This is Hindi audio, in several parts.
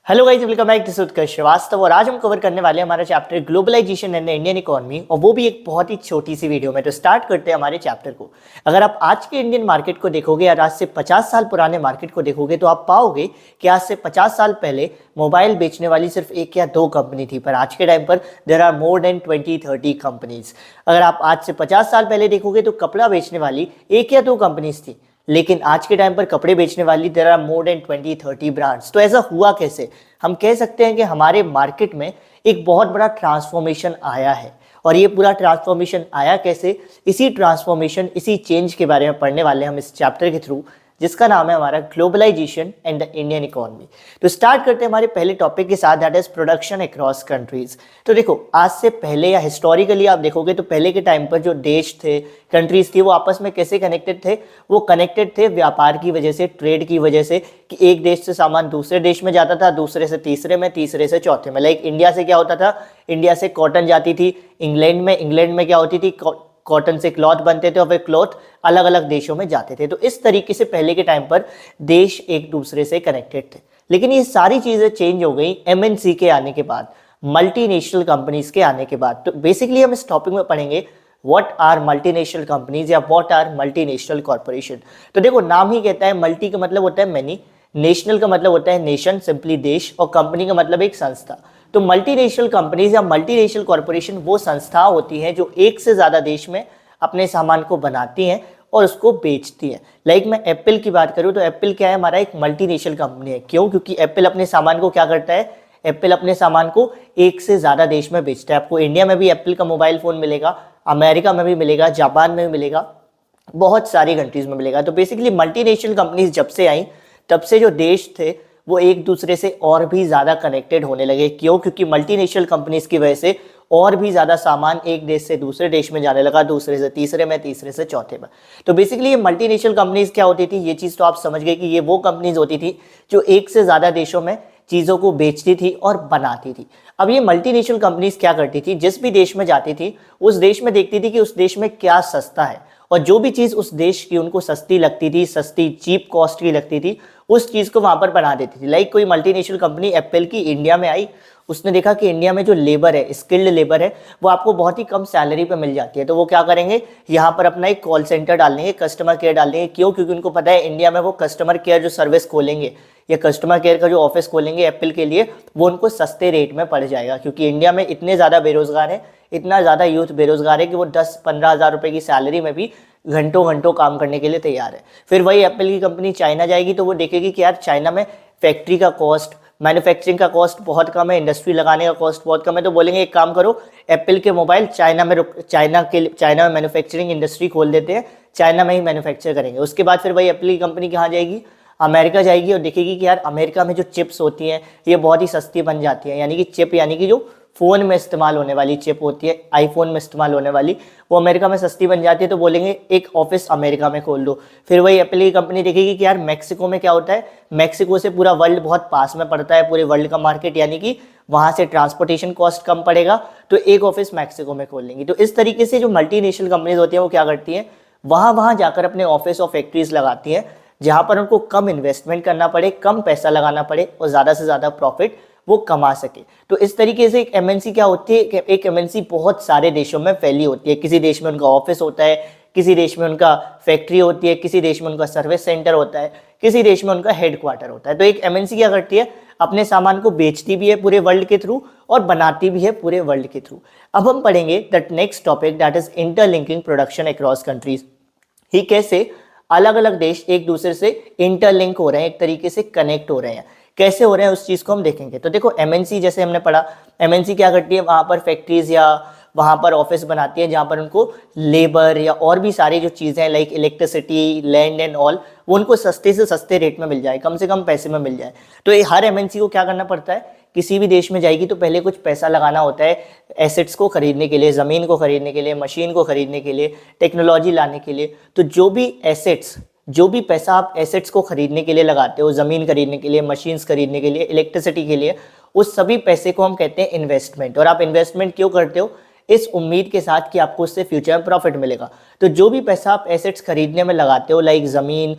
Hello guys, welcome back to Utkarsh Srivastava. और आज हम कवर करने वाले हैं हमारा chapter globalisation and the Indian economy, और वो भी एक बहुत ही छोटी सी वीडियो में। तो स्टार्ट करते हैं हमारे चैप्टर को। अगर आप आज के इंडियन मार्केट को देखोगे या आज से 50 साल पुराने मार्केट को देखोगे तो आप पाओगे कि आज से 50 साल पहले मोबाइल बेचने वाली सिर्फ एक या दो कंपनी थी, पर आज के टाइम पर there are more than 20-30 companies. अगर आप आज से 50 साल पहले देखोगे तो कपड़ा बेचने वाली एक या दो कंपनीज थी, लेकिन आज के टाइम पर कपड़े बेचने वाली there are more than 20-30 brands. तो ऐसा हुआ कैसे? हम कह सकते हैं कि हमारे मार्केट में एक बहुत बड़ा ट्रांसफॉर्मेशन आया है। और ये पूरा ट्रांसफॉर्मेशन आया कैसे, इसी ट्रांसफॉर्मेशन, इसी चेंज के बारे में पढ़ने वाले हैं हम इस चैप्टर के थ्रू, जिसका नाम है हमारा globalization and the Indian economy. तो स्टार्ट करते हैं हमारे पहले टॉपिक के साथ, that is production across countries. तो देखो, आज से पहले या हिस्टोरिकली आप देखोगे तो पहले के टाइम पर जो देश थे, कंट्रीज थी, वो आपस में कैसे कनेक्टेड थे? वो कनेक्टेड थे व्यापार की वजह से, ट्रेड की वजह से, कि एक देश से सामान दूसरे देश में जाता था, दूसरे से तीसरे में, तीसरे से चौथे में। लाइक इंडिया से क्या होता था? इंडिया से कॉटन जाती थी इंग्लैंड में, इंग्लैंड में क्या होती थी? कॉटन से क्लॉथ बनते थे और फिर क्लॉथ अलग अलग देशों में जाते थे। तो इस तरीके से पहले के टाइम पर देश एक दूसरे से कनेक्टेड थे। लेकिन ये सारी चीजें चेंज हो गई एमएनसी के आने के बाद, मल्टीनेशनल कंपनीज के आने के बाद। तो बेसिकली हम इस टॉपिक में पढ़ेंगे व्हाट आर मल्टीनेशनल कंपनीज या व्हाट आर मल्टीनेशनल कॉर्पोरेशन। तो देखो, नाम ही कहता है, मल्टी का मतलब होता है मैनी, नेशनल का मतलब होता है नेशन, सिंपली देश, और कंपनी का मतलब एक संस्था। तो मल्टीनेशनल कंपनीज या मल्टीनेशनल कॉर्पोरेशन वो संस्था होती हैं जो एक से ज़्यादा देश में अपने सामान को बनाती हैं और उसको बेचती हैं। लाइक मैं एप्पल की बात करूं तो एप्पल क्या है? हमारा एक मल्टीनेशनल कंपनी है। क्यों? क्योंकि एप्पल अपने सामान को क्या करता है? एप्पल अपने सामान को एक से ज़्यादा देश में बेचता है। आपको इंडिया में भी एप्पल का मोबाइल फ़ोन मिलेगा, अमेरिका में भी मिलेगा, जापान में भी मिलेगा, बहुत सारी कंट्रीज में मिलेगा। तो बेसिकली मल्टीनेशनल कंपनीज जब से आई, तब से जो देश थे वो एक दूसरे से और भी ज़्यादा कनेक्टेड होने लगे। क्यों? क्योंकि मल्टीनेशनल कंपनीज की वजह से और भी ज़्यादा सामान एक देश से दूसरे देश में जाने लगा, दूसरे से तीसरे में, तीसरे से चौथे में। तो बेसिकली ये मल्टीनेशनल कंपनीज क्या होती थी? ये चीज़ तो आप समझ गए कि ये वो कंपनीज होती थी जो एक से ज़्यादा देशों में चीज़ों को बेचती थी और बनाती थी। अब ये मल्टीनेशनल कंपनीज क्या करती थी? जिस भी देश में जाती थी उस देश में देखती थी कि उस देश में क्या सस्ता है, और जो भी चीज़ उस देश की उनको सस्ती लगती थी, सस्ती चीप कॉस्ट की लगती थी, उस चीज़ को वहाँ पर बना देती थी। लाइक कोई मल्टीनेशनल कंपनी एप्पल की इंडिया में आई, उसने देखा कि इंडिया में जो लेबर है, स्किल्ड लेबर है, वो आपको बहुत ही कम सैलरी पे मिल जाती है। तो वो क्या करेंगे? यहाँ पर अपना एक कॉल सेंटर डाल देंगे, कस्टमर केयर डाल देंगे। क्यों? क्योंकि उनको पता है इंडिया में वो कस्टमर केयर जो सर्विस खोलेंगे या कस्टमर केयर का जो ऑफिस खोलेंगे एप्पल के लिए, वो उनको सस्ते रेट में पड़ जाएगा। क्योंकि इंडिया में इतने ज़्यादा बेरोजगार है, इतना ज़्यादा यूथ बेरोजगार है कि वो 10-15 हज़ार रुपये की सैलरी में भी घंटों घंटों काम करने के लिए तैयार है। फिर वही एप्पल की कंपनी चाइना जाएगी तो वो देखेगी कि यार चाइना में फैक्ट्री का कॉस्ट, मैन्युफैक्चरिंग का कॉस्ट बहुत कम है, इंडस्ट्री लगाने का कॉस्ट बहुत कम है। तो बोलेंगे एक काम करो, एप्पल के मोबाइल चाइना में मैन्युफैक्चरिंग इंडस्ट्री खोल देते हैं, चाइना में ही मैन्युफैक्चर करेंगे। उसके बाद फिर वही एप्पल की कंपनी कहाँ जाएगी? अमेरिका जाएगी और देखेगी कि यार अमेरिका में जो चिप्स होती हैं ये बहुत ही सस्ती बन जाती हैं। यानी कि चिप, यानी कि जो फ़ोन में इस्तेमाल होने वाली चिप होती है, आईफोन में इस्तेमाल होने वाली, वो अमेरिका में सस्ती बन जाती है। तो बोलेंगे एक ऑफिस अमेरिका में खोल दो। फिर वही एप्पल की कंपनी देखेगी कि यार मैक्सिको में क्या होता है, मैक्सिको से पूरा वर्ल्ड बहुत पास में पड़ता है, पूरे वर्ल्ड का मार्केट, यानी कि वहाँ से ट्रांसपोर्टेशन कॉस्ट कम पड़ेगा, तो एक ऑफिस मैक्सिको में खोल लेंगी। तो इस तरीके से जो मल्टीनेशनल कंपनीज होती हैं वो क्या करती हैं? वहाँ जाकर अपने ऑफिस और फैक्ट्रीज लगाती हैं, जहाँ पर उनको कम इन्वेस्टमेंट करना पड़े, कम पैसा लगाना पड़े और ज़्यादा से ज़्यादा प्रॉफिट वो कमा सके। तो इस तरीके से एक एमएनसी क्या होती है? एक एमएनसी बहुत सारे देशों में फैली होती है। किसी देश में उनका ऑफिस होता है, किसी देश में उनका फैक्ट्री होती है, किसी देश में उनका सर्विस सेंटर होता है, किसी देश में उनका हेडक्वार्टर होता है। तो एक एमएनसी क्या करती है? अपने सामान को बेचती भी है पूरे वर्ल्ड के थ्रू और बनाती भी है पूरे वर्ल्ड के थ्रू। अब हम पढ़ेंगे that next topic, that is interlinking production across countries. ही कैसे अलग अलग देश एक दूसरे से इंटरलिंक हो रहे हैं, एक तरीके से कनेक्ट हो रहे हैं। कैसे हो रहे हैं उस चीज़ को हम देखेंगे। तो देखो, एमएनसी जैसे हमने पढ़ा, एमएनसी क्या करती है? वहाँ पर फैक्ट्रीज या वहाँ पर ऑफिस बनाती है जहाँ पर उनको लेबर या और भी सारी जो चीज़ें हैं like electricity, land and all, वो उनको सस्ते से सस्ते रेट में मिल जाए, कम से कम पैसे में मिल जाए। तो ये हर एमएनसी को क्या करना पड़ता है? किसी भी देश में जाएगी तो पहले कुछ पैसा लगाना होता है एसेट्स को खरीदने के लिए, ज़मीन को खरीदने के लिए, मशीन को खरीदने के लिए, टेक्नोलॉजी लाने के लिए। तो जो भी पैसा आप एसेट्स को खरीदने के लिए लगाते हो, ज़मीन खरीदने के लिए, मशीन्स खरीदने के लिए, इलेक्ट्रिसिटी के लिए, उस सभी पैसे को हम कहते हैं इन्वेस्टमेंट। और आप इन्वेस्टमेंट क्यों करते हो? इस उम्मीद के साथ कि आपको उससे फ्यूचर में प्रॉफिट मिलेगा। तो जो भी पैसा आप एसेट्स खरीदने में लगाते हो, लाइक ज़मीन,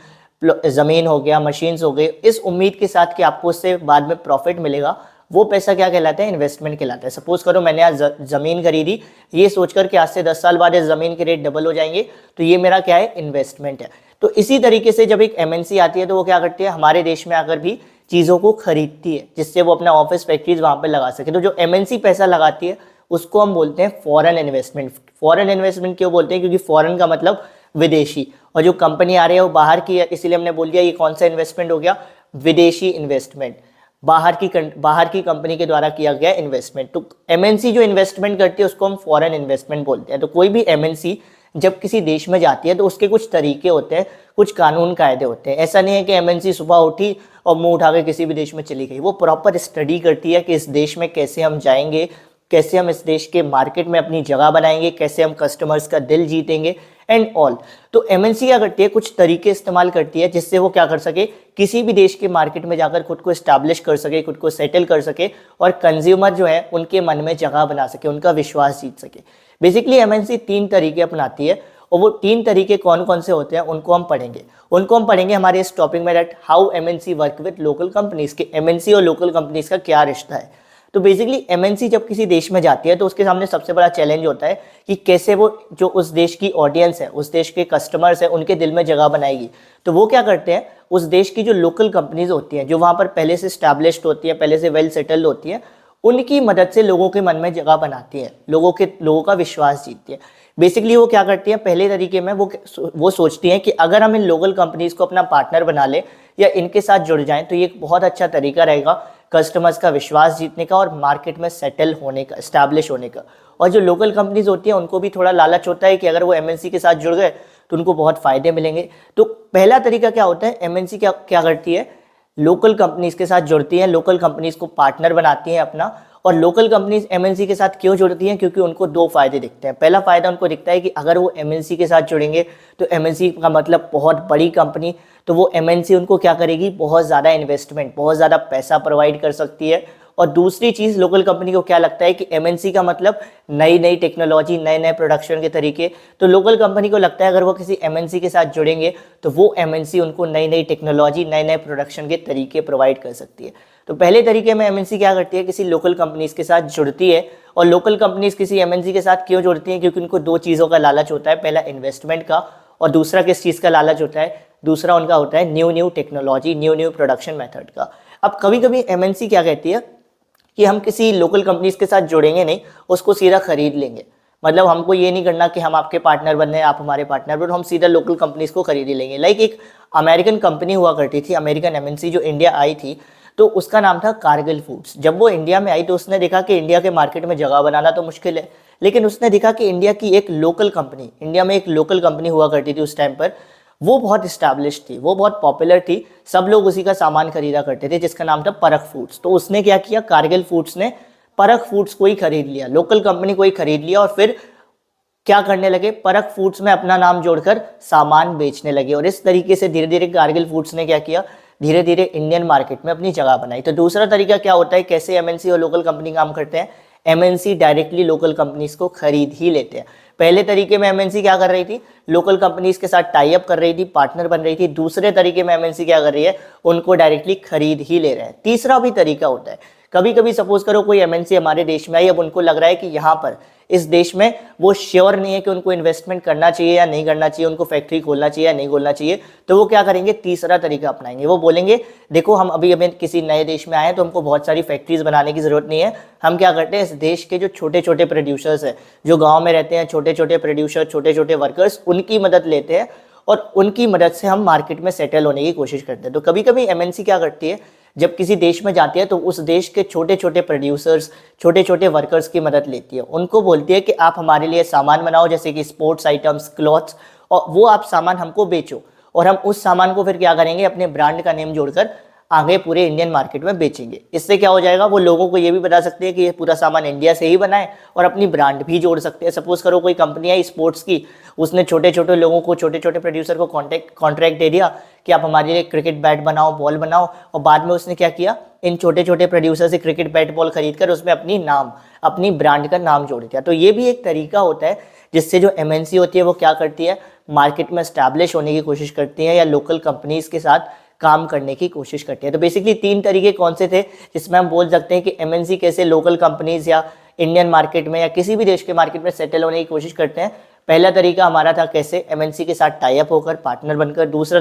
ज़मीन हो गया, मशीन्स हो गए, इस उम्मीद के साथ कि आपको उससे बाद में प्रॉफिट मिलेगा, वो पैसा क्या कहलाता है? इन्वेस्टमेंट कहलाता है। सपोज करो मैंने आज ज़मीन खरीदी, ये सोचकर कि आज से 10 साल बाद इस ज़मीन के रेट डबल हो जाएंगे, तो ये मेरा क्या है? इन्वेस्टमेंट है। तो इसी तरीके से जब एक एमएनसी आती है तो वो क्या करती है? हमारे देश में आकर भी चीज़ों को खरीदती है, जिससे वो अपना ऑफिस फैक्ट्रीज वहाँ पर लगा सके। तो जो एमएनसी पैसा लगाती है उसको हम बोलते हैं फॉरेन इन्वेस्टमेंट। फॉरेन इन्वेस्टमेंट क्यों बोलते हैं? क्योंकि फॉरेन का मतलब विदेशी, और जो कंपनी आ रही है वो बाहर की है, इसीलिए हमने बोल दिया ये कौन सा इन्वेस्टमेंट हो गया? विदेशी इन्वेस्टमेंट, बाहर की कंपनी के द्वारा किया गया इन्वेस्टमेंट। तो एमएनसी जो इन्वेस्टमेंट करती है उसको हम फॉरेन इन्वेस्टमेंट बोलते हैं। तो कोई भी एमएनसी जब किसी देश में जाती है तो उसके कुछ तरीके होते हैं, कुछ कानून कायदे होते हैं। ऐसा नहीं है कि एमएनसी सुबह उठी और मुंह उठा के किसी भी देश में चली गई। वो प्रॉपर स्टडी करती है कि इस देश में कैसे हम जाएंगे, कैसे हम इस देश के मार्केट में अपनी जगह बनाएंगे, कैसे हम कस्टमर्स का दिल जीतेंगे एंड ऑल। तो एमएनसी क्या करती है? कुछ तरीके इस्तेमाल करती है जिससे वो क्या कर सके? किसी भी देश के मार्केट में जाकर खुद को इस्टेब्लिश कर सके, खुद को सेटल कर सके, और कंज्यूमर जो है उनके मन में जगह बना सके, उनका विश्वास जीत सके। बेसिकली एमएनसी 3 तरीके अपनाती है, और वो 3 तरीके कौन कौन से होते हैं उनको हम पढ़ेंगे हमारे इस टॉपिक में, that how MNC work with local companies, के एमएनसी और लोकल कंपनीज का क्या रिश्ता है। तो बेसिकली एमएनसी जब किसी देश में जाती है तो उसके सामने सबसे बड़ा चैलेंज होता है कि कैसे वो जो उस देश की ऑडियंस है, उस देश के कस्टमर्स है, उनके दिल में जगह बनाएगी। तो वो क्या करते हैं? उस देश की जो लोकल कंपनीज होती हैं, जो वहाँ पर पहले से स्टैब्लिश्ड होती है, पहले से वेल सेटल्ड होती है, उनकी मदद से लोगों के मन में जगह बनाती है, लोगों का विश्वास जीतती है। बेसिकली वो क्या करती है? पहले तरीके में वो सोचती हैं कि अगर हम इन लोकल कंपनीज को अपना पार्टनर बना ले या इनके साथ जुड़ जाएं तो ये एक बहुत अच्छा तरीका रहेगा कस्टमर्स का विश्वास जीतने का और मार्केट में सेटल होने का, एस्टैब्लिश होने का। और जो लोकल कंपनीज होती हैं उनको भी थोड़ा लालच होता है कि अगर वो एमएनसी के साथ जुड़ गए तो उनको बहुत फायदे मिलेंगे। तो पहला तरीका क्या होता है? एमएनसी क्या करती है? लोकल कंपनीज के साथ जुड़ती है, लोकल कंपनीज को पार्टनर बनाती है अपना। और लोकल कंपनीज एमएनसी के साथ क्यों जुड़ती हैं? क्योंकि उनको 2 फायदे दिखते हैं। पहला फायदा उनको दिखता है कि अगर वो एमएनसी के साथ जुड़ेंगे तो एमएनसी का मतलब बहुत बड़ी कंपनी, तो वो एमएनसी उनको क्या करेगी? बहुत ज़्यादा इन्वेस्टमेंट, बहुत ज़्यादा पैसा प्रोवाइड कर सकती है। और दूसरी चीज़, लोकल कंपनी को क्या लगता है कि एमएनसी का मतलब नई नई टेक्नोलॉजी, नए नए प्रोडक्शन के तरीके। तो लोकल कंपनी को लगता है अगर वो किसी एमएनसी के साथ जुड़ेंगे तो वो एमएनसी उनको नई नई टेक्नोलॉजी, नए नए प्रोडक्शन के तरीके प्रोवाइड कर सकती है। तो पहले तरीके में एमएनसी क्या करती है? किसी लोकल कंपनीज के साथ जुड़ती है। और लोकल कंपनीज किसी एमएनसी के साथ क्यों जुड़ती हैं? क्योंकि उनको 2 चीज़ों का लालच होता है, पहला इन्वेस्टमेंट का, और दूसरा किस चीज़ का लालच होता है? दूसरा उनका होता है new technology, new production method का। अब कभी कभी एमएनसी क्या कहती है कि हम किसी लोकल कंपनीज के साथ जुड़ेंगे नहीं, उसको सीधा खरीद लेंगे। मतलब हमको ये नहीं करना कि हम आपके पार्टनर बन रहे हैं, आप हमारे पार्टनर बन, हम सीधा लोकल कंपनीज को खरीद ही लेंगे। लाइक एक अमेरिकन कंपनी हुआ करती थी, अमेरिकन एमएनसी, जो इंडिया आई थी, तो उसका नाम था कारगिल फूड्स। जब वो इंडिया में आई तो उसने देखा कि इंडिया के मार्केट में जगह बनाना तो मुश्किल है, लेकिन उसने देखा कि इंडिया की एक लोकल कंपनी, इंडिया में एक लोकल कंपनी हुआ करती थी उस टाइम पर, वो बहुत इस्टेब्लिश थी, वो बहुत पॉपुलर थी, सब लोग उसी का सामान खरीदा करते थे, जिसका नाम था परख फूड्स। तो उसने क्या किया? कारगिल फूड्स ने परख फूड्स को ही खरीद लिया, लोकल कंपनी को ही खरीद लिया, और फिर क्या करने लगे? परख फूड्स में अपना नाम जोड़कर सामान बेचने लगे। और इस तरीके से धीरे धीरे कारगिल फूड्स ने क्या किया? धीरे धीरे इंडियन मार्केट में अपनी जगह बनाई। तो दूसरा तरीका क्या होता है? कैसे एमएनसी और लोकल कंपनी काम करते हैं? एमएनसी डायरेक्टली लोकल कंपनीज को खरीद ही लेते हैं। पहले तरीके में एमएनसी क्या कर रही थी? लोकल कंपनीज के साथ टाई अप कर रही थी, पार्टनर बन रही थी। दूसरे तरीके में एमएनसी क्या कर रही है? उनको डायरेक्टली खरीद ही ले रहे हैं। तीसरा भी तरीका होता है, कभी कभी सपोज करो कोई एमएनसी हमारे देश में आई, अब उनको लग रहा है कि यहाँ पर इस देश में वो श्योर नहीं है कि उनको इन्वेस्टमेंट करना चाहिए या नहीं करना चाहिए, उनको फैक्ट्री खोलना चाहिए या नहीं खोलना चाहिए। तो वो क्या करेंगे? तीसरा तरीका अपनाएंगे। वो बोलेंगे देखो हम अभी किसी नए देश में आए हैं तो हमको बहुत सारी फैक्ट्रीज बनाने की जरूरत नहीं है। हम क्या करते हैं? इस देश के जो छोटे छोटे प्रोड्यूसर्स हैं, जो गाँव में रहते हैं, छोटे छोटे प्रोड्यूसर, छोटे छोटे वर्कर्स, उनकी मदद लेते हैं और उनकी मदद से हम मार्केट में सेटल होने की कोशिश करते हैं। तो कभी कभी एमएनसी क्या करती है? जब किसी देश में जाती है तो उस देश के छोटे छोटे प्रोड्यूसर्स, छोटे छोटे वर्कर्स की मदद लेती है। उनको बोलती है कि आप हमारे लिए सामान बनाओ, जैसे कि स्पोर्ट्स आइटम्स, क्लॉथ्स, और वो आप सामान हमको बेचो, और हम उस सामान को फिर क्या करेंगे? अपने ब्रांड का नेम जोड़कर आगे पूरे इंडियन मार्केट में बेचेंगे। इससे क्या हो जाएगा? वो लोगों को ये भी बता सकते हैं कि ये पूरा सामान इंडिया से ही बना है, और अपनी ब्रांड भी जोड़ सकते हैं। सपोज करो कोई कंपनी है स्पोर्ट्स की, उसने छोटे छोटे लोगों को, छोटे छोटे प्रोड्यूसर को कॉन्ट्रैक्ट दे दिया कि आप हमारे लिए क्रिकेट बैट बनाओ, बॉल बनाओ, और बाद में उसने क्या किया? इन छोटे छोटे प्रोड्यूसर से क्रिकेट बैट बॉल खरीद कर उसमें अपनी ब्रांड का नाम जोड़ दिया। तो ये भी एक तरीका होता है जिससे जो एमएनसी होती है वो क्या करती है? मार्केट में स्टैब्लिश होने की कोशिश करती हैं या लोकल कंपनीज के साथ काम करने की कोशिश करती हैं। तो बेसिकली 3 तरीके कौन से थे जिसमें हम बोल सकते हैं कि एमएनसी कैसे लोकल कंपनीज या इंडियन मार्केट में या किसी भी देश के मार्केट में सेटल होने की कोशिश करते हैं। पहला तरीका हमारा था कैसे एमएनसी के साथ टाई अप होकर, पार्टनर बनकर। दूसरा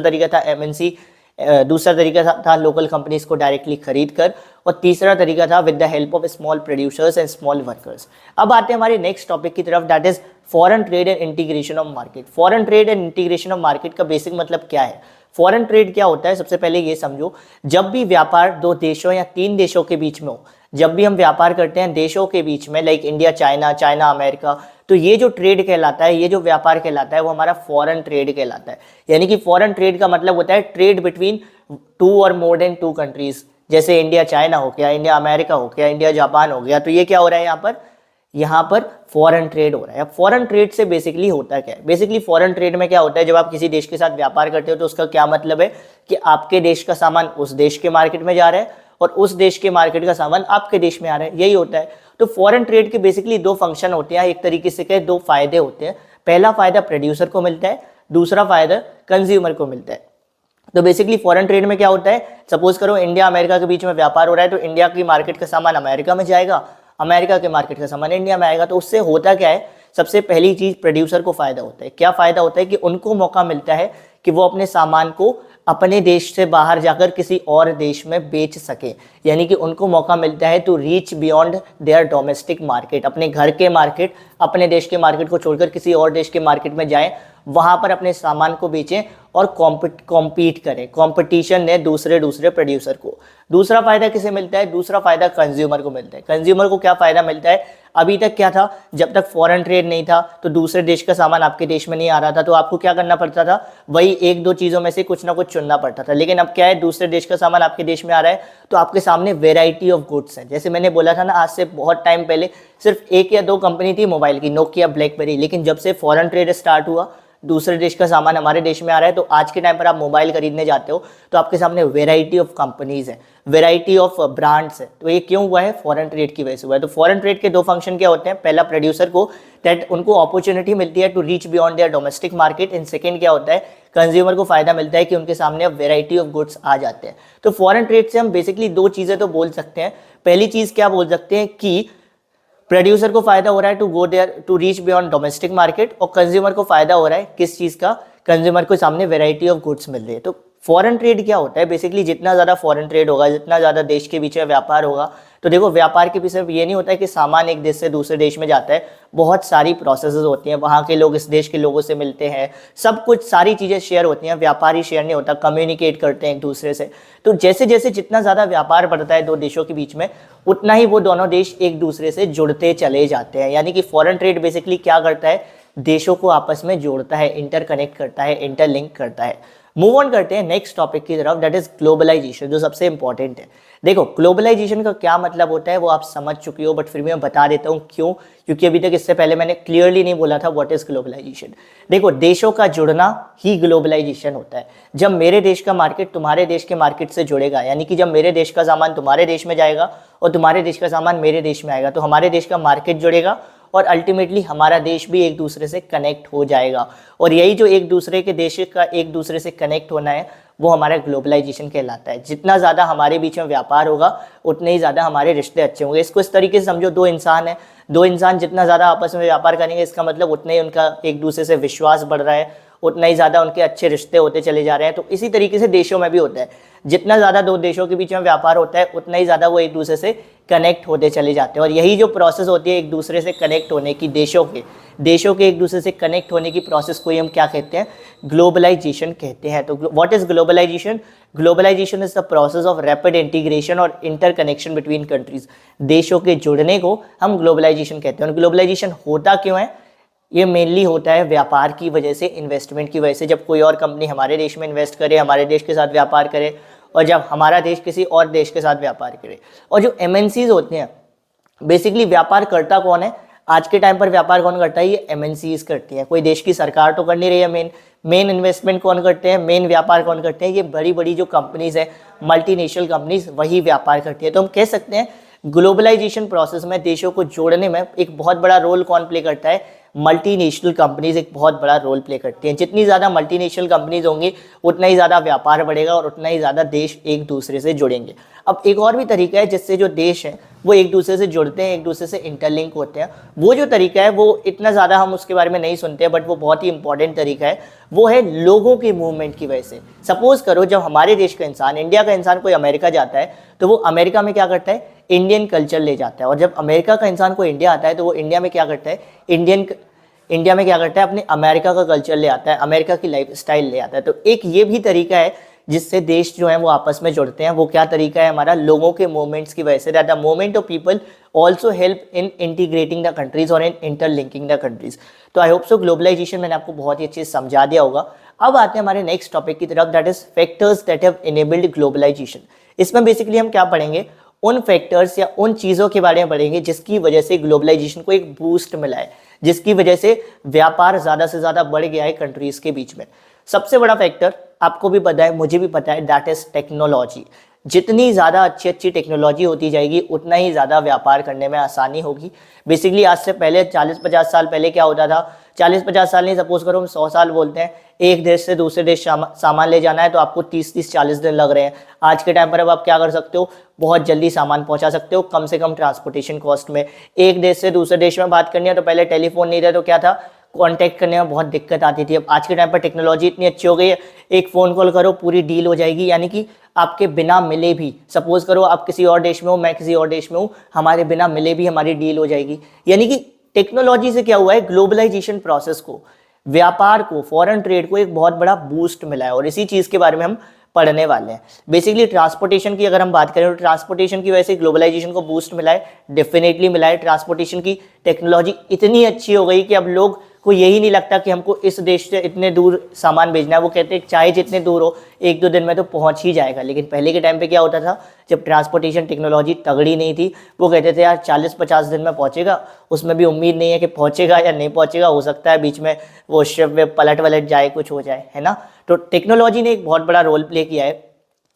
तरीका था लोकल कंपनीज को डायरेक्टली खरीद कर, और तीसरा तरीका था with the help of small producers and small workers. अब आते हैं हमारे नेक्स्ट टॉपिक की तरफ, that is foreign trade and integration of market. Foreign trade and integration of market का बेसिक मतलब क्या है? फॉरेन ट्रेड क्या होता है? सबसे पहले ये समझो, जब भी व्यापार 2 देशों या 3 देशों के बीच में हो, जब भी हम व्यापार करते हैं देशों के बीच में, like India China, China America, तो ये जो ट्रेड कहलाता है, ये जो व्यापार कहलाता है, वो हमारा फॉरेन ट्रेड कहलाता है। यानी कि फॉरेन ट्रेड का मतलब होता है ट्रेड बिटवीन 2 और मोर देन 2 कंट्रीज। जैसे इंडिया चाइना हो गया, इंडिया अमेरिका हो गया, इंडिया जापान हो गया, तो ये क्या हो रहा है यहाँ पर फॉरेन ट्रेड हो रहा है। अब फॉरेन ट्रेड से बेसिकली होता क्या है? बेसिकली फॉरेन ट्रेड में क्या होता है, जब आप किसी देश के साथ व्यापार करते हो तो उसका क्या मतलब है कि आपके देश का सामान उस देश के मार्केट में जा रहा है और उस देश के मार्केट का सामान आपके देश में आ रहा है, यही होता है। तो फॉरेन ट्रेड के बेसिकली 2 फंक्शन होते हैं, एक तरीके से कहे 2 फायदे होते हैं। पहला फायदा प्रोड्यूसर को मिलता है, दूसरा फायदा कंज्यूमर को मिलता है। तो बेसिकली फॉरेन ट्रेड में क्या होता है, सपोज करो इंडिया अमेरिका के बीच में व्यापार हो रहा है, तो इंडिया की मार्केट का सामान अमेरिका में जाएगा, अमेरिका के मार्केट का सामान इंडिया में आएगा। तो उससे होता क्या है, सबसे पहली चीज प्रोड्यूसर को फायदा होता है। क्या फायदा होता है कि उनको मौका मिलता है कि वो अपने सामान को अपने देश से बाहर जाकर किसी और देश में बेच सके। यानी कि उनको मौका मिलता है to reach beyond their domestic market, अपने घर के मार्केट, अपने देश के मार्केट को छोड़कर किसी और देश के मार्केट में जाएं, वहां पर अपने सामान को बेचें और कॉम्पीट करें, कंपटीशन दें दूसरे प्रोड्यूसर को। दूसरा फायदा किसे मिलता है? दूसरा फायदा कंज्यूमर को मिलता है। कंज्यूमर को क्या फायदा मिलता है? अभी तक क्या था, जब तक फॉरेन ट्रेड नहीं था तो दूसरे देश का सामान आपके देश में नहीं आ रहा था, तो आपको क्या करना पड़ता था, वही 1-2 चीज़ों में से कुछ ना कुछ चुनना पड़ता था। लेकिन अब क्या है, दूसरे देश का सामान आपके देश में आ रहा है तो आपके सामने वेराइटी ऑफ गुड्स है। जैसे मैंने बोला था ना, आज से बहुत टाइम पहले सिर्फ 1 या 2 कंपनी थी मोबाइल की, नोकिया, ब्लैकबेरी। लेकिन जब से फॉरेन ट्रेड स्टार्ट हुआ, दूसरे देश का सामान हमारे देश में आ रहा है, तो आज के टाइम पर आप मोबाइल खरीदने जाते हो तो आपके सामने वेराइटी ऑफ कंपनीज है, वेराइटी ऑफ ब्रांड्स है। तो ये क्यों हुआ है? फॉरेन ट्रेड की वजह से हुआ है। तो फॉरेन ट्रेड के 2 फंक्शन क्या होते हैं? पहला, प्रोड्यूसर को दैट उनको अपॉर्चुनिटी मिलती है to reach beyond their domestic market. And second क्या होता है, कंज्यूमर को फायदा मिलता है कि उनके सामने अब वेराइटी ऑफ गुड्स आ जाते हैं। तो फॉरेन ट्रेड से हम बेसिकली 2 चीजें तो बोल सकते हैं। पहली चीज क्या बोल सकते हैं कि प्रोड्यूसर को फायदा हो रहा है to go there to reach beyond domestic market, और कंज्यूमर को फायदा हो रहा है किस चीज का? कंज्यूमर को सामने वेराइटी ऑफ गुड्स मिल रही है। तो फॉरेन ट्रेड क्या होता है? बेसिकली जितना ज़्यादा फॉरेन ट्रेड होगा, जितना ज़्यादा देश के बीच में व्यापार होगा, तो देखो व्यापार के पीछे ये नहीं होता है कि सामान एक देश से दूसरे देश में जाता है, बहुत सारी प्रोसेसेस होती हैं, वहाँ के लोग इस देश के लोगों से मिलते हैं, सब कुछ सारी चीज़ें शेयर होती हैं। व्यापारी शेयर नहीं होता, कम्युनिकेट करते हैं एक दूसरे से। तो जैसे जैसे जितना ज़्यादा व्यापार बढ़ता है 2 देशों के बीच में, उतना ही वो दोनों देश एक दूसरे से जुड़ते चले जाते हैं। यानी कि फॉरेन ट्रेड बेसिकली क्या करता है, देशों को आपस में जोड़ता है, इंटरकनेक्ट करता है, इंटरलिंक करता है। मूव ऑन करते हैं नेक्स्ट टॉपिक की तरफ, दैट इज ग्लोबलाइजेशन, जो सबसे इंपॉर्टेंट है। देखो ग्लोबलाइजेशन का क्या मतलब होता है वो आप समझ चुके हो, बट फिर भी मैं बता देता हूँ क्यों, क्योंकि अभी तक इससे पहले मैंने क्लियरली नहीं बोला था व्हाट इज ग्लोबलाइजेशन। देखो देशों का जुड़ना ही ग्लोबलाइजेशन होता है। जब मेरे देश का मार्केट तुम्हारे देश के मार्केट से जुड़ेगा, यानी कि जब मेरे देश का सामान तुम्हारे देश में जाएगा और तुम्हारे देश का सामान मेरे देश में आएगा, तो हमारे देश का मार्केट जुड़ेगा और अल्टीमेटली हमारा देश भी एक दूसरे से कनेक्ट हो जाएगा। और यही जो एक दूसरे के देश का एक दूसरे से कनेक्ट होना है, वो हमारा ग्लोबलाइजेशन कहलाता है। जितना ज़्यादा हमारे बीच में व्यापार होगा, उतने ही ज़्यादा हमारे रिश्ते अच्छे होंगे। इसको इस तरीके से समझो, 2 इंसान हैं, 2 इंसान जितना ज़्यादा आपस में व्यापार करेंगे, इसका मतलब उतना ही उनका एक दूसरे से विश्वास बढ़ रहा है, उतना ही ज़्यादा उनके अच्छे रिश्ते होते चले जा रहे हैं। तो इसी तरीके से देशों में भी होता है, जितना ज़्यादा 2 देशों के बीच में व्यापार होता है, उतना ही ज़्यादा वो एक दूसरे से कनेक्ट होते चले जाते हैं। और यही जो प्रोसेस होती है एक दूसरे से कनेक्ट होने की, देशों के एक दूसरे से कनेक्ट होने की प्रोसेस को ही हम क्या कहते हैं, ग्लोबलाइजेशन कहते हैं। तो what is globalization? Globalization is the process of rapid integration और इंटरकनेक्शन बिटवीन कंट्रीज। देशों के जुड़ने को हम ग्लोबलाइजेशन कहते हैं। और ग्लोबलाइजेशन होता क्यों है? ये मेनली होता है व्यापार की वजह से, इन्वेस्टमेंट की वजह से। जब कोई और कंपनी हमारे देश में इन्वेस्ट करे, हमारे देश के साथ व्यापार करे, और जब हमारा देश किसी और देश के साथ व्यापार करे। और जो एमएनसीज होते हैं, बेसिकली व्यापार करता कौन है आज के टाइम पर? व्यापार कौन करता है? ये एमएनसीज करती है। कोई देश की सरकार तो कर नहीं रही है। मेन इन्वेस्टमेंट कौन करते हैं, मेन व्यापार कौन करते हैं? ये बड़ी बड़ी जो कंपनीज है, मल्टीनेशनल कंपनीज, वही व्यापार करती है। तो हम कह सकते हैं ग्लोबलाइजेशन प्रोसेस में देशों को जोड़ने में एक बहुत बड़ा रोल कौन प्ले करता है? मल्टीनेशनल कंपनीज एक बहुत बड़ा रोल प्ले करती हैं। जितनी ज़्यादा मल्टीनेशनल कंपनीज होंगी उतना ही ज़्यादा व्यापार बढ़ेगा और उतना ही ज़्यादा देश एक दूसरे से जुड़ेंगे। अब एक और भी तरीका है जिससे जो देश हैं वो एक दूसरे से जुड़ते हैं, एक दूसरे से इंटरलिंक होते हैं। वो जो तरीका है वो इतना ज़्यादा हम उसके बारे में नहीं सुनते हैं, बट वो बहुत ही इंपॉर्टेंट तरीका है। वो है लोगों के मूवमेंट की वजह से। सपोज करो जब हमारे देश का इंसान, इंडिया का इंसान कोई अमेरिका जाता है तो वो अमेरिका में क्या करता है, इंडियन कल्चर ले जाता है। और जब अमेरिका का इंसान कोई इंडिया आता है तो वो इंडिया में क्या करता है, इंडिया में क्या करता है, अपने अमेरिका का कल्चर ले आता है, अमेरिका की लाइफ स्टाइल ले आता है। तो एक ये भी तरीका है जिससे देश जो है वो आपस में जुड़ते हैं। वो क्या तरीका है हमारा, लोगों के मूवमेंट्स की वजह से। That the movement of people also help in integrating the countries और इन इंटरलिंकिंग द कंट्रीज। तो आई होप सो ग्लोबलाइजेशन मैंने आपको बहुत ही अच्छे से समझा दिया होगा। अब आते हैं हमारे नेक्स्ट टॉपिक की तरफ, that is factors that have enabled globalization. इसमें बेसिकली हम क्या पढ़ेंगे, उन फैक्टर्स या उन चीज़ों के बारे में पढ़ेंगे जिसकी वजह से ग्लोबलाइजेशन को एक बूस्ट मिला है, जिसकी वजह से व्यापार ज़्यादा से ज़्यादा बढ़ गया है कंट्रीज़ के बीच में। सबसे बड़ा फैक्टर आपको भी पता है, मुझे भी पता है, दैट इज टेक्नोलॉजी। जितनी ज़्यादा अच्छी अच्छी टेक्नोलॉजी होती जाएगी उतना ही ज़्यादा व्यापार करने में आसानी होगी। बेसिकली आज से पहले 40-50 साल पहले क्या होता था, 40-50 साल नहीं, सपोज करो हम 100 साल बोलते हैं, एक देश से दूसरे देश सामान ले जाना है तो आपको 30-40 दिन लग रहे हैं। आज के टाइम पर अब आप क्या कर सकते हो, बहुत जल्दी सामान पहुंचा सकते हो कम से कम ट्रांसपोर्टेशन कॉस्ट में। एक देश से दूसरे देश में बात करनी है तो पहले टेलीफोन नहीं था तो क्या था, कांटेक्ट करने में बहुत दिक्कत आती थी। अब आज के टाइम पर टेक्नोलॉजी इतनी अच्छी हो गई है, एक फ़ोन कॉल करो पूरी डील हो जाएगी। यानी कि आपके बिना मिले भी, सपोज करो आप किसी और देश में हो, मैं किसी और देश में हूँ, हमारे बिना मिले भी हमारी डील हो जाएगी। यानी कि टेक्नोलॉजी से क्या हुआ है, ग्लोबलाइजेशन प्रोसेस को, व्यापार को, फॉरेन ट्रेड को एक बहुत बड़ा बूस्ट मिला है। और इसी चीज़ के बारे में हम पढ़ने वाले हैं। बेसिकली ट्रांसपोर्टेशन की अगर हम बात करें तो ट्रांसपोर्टेशन की वजह से ग्लोबलाइजेशन को बूस्ट मिला है, डेफिनेटली मिला है। ट्रांसपोर्टेशन की टेक्नोलॉजी इतनी अच्छी हो गई कि अब लोग को यही नहीं लगता कि हमको इस देश से इतने दूर सामान भेजना है। वो कहते हैं चाहे जितने दूर हो 1-2 दिन में तो पहुंच ही जाएगा। लेकिन पहले के टाइम पे क्या होता था, जब ट्रांसपोर्टेशन टेक्नोलॉजी तगड़ी नहीं थी, वो कहते थे यार 40-50 दिन में पहुंचेगा, उसमें भी उम्मीद नहीं है कि पहुंचेगा या नहीं पहुंचेगा, हो सकता है बीच में वो शिप वे पलट जाए, कुछ हो जाए, है ना। तो टेक्नोलॉजी ने एक बहुत बड़ा रोल प्ले किया है।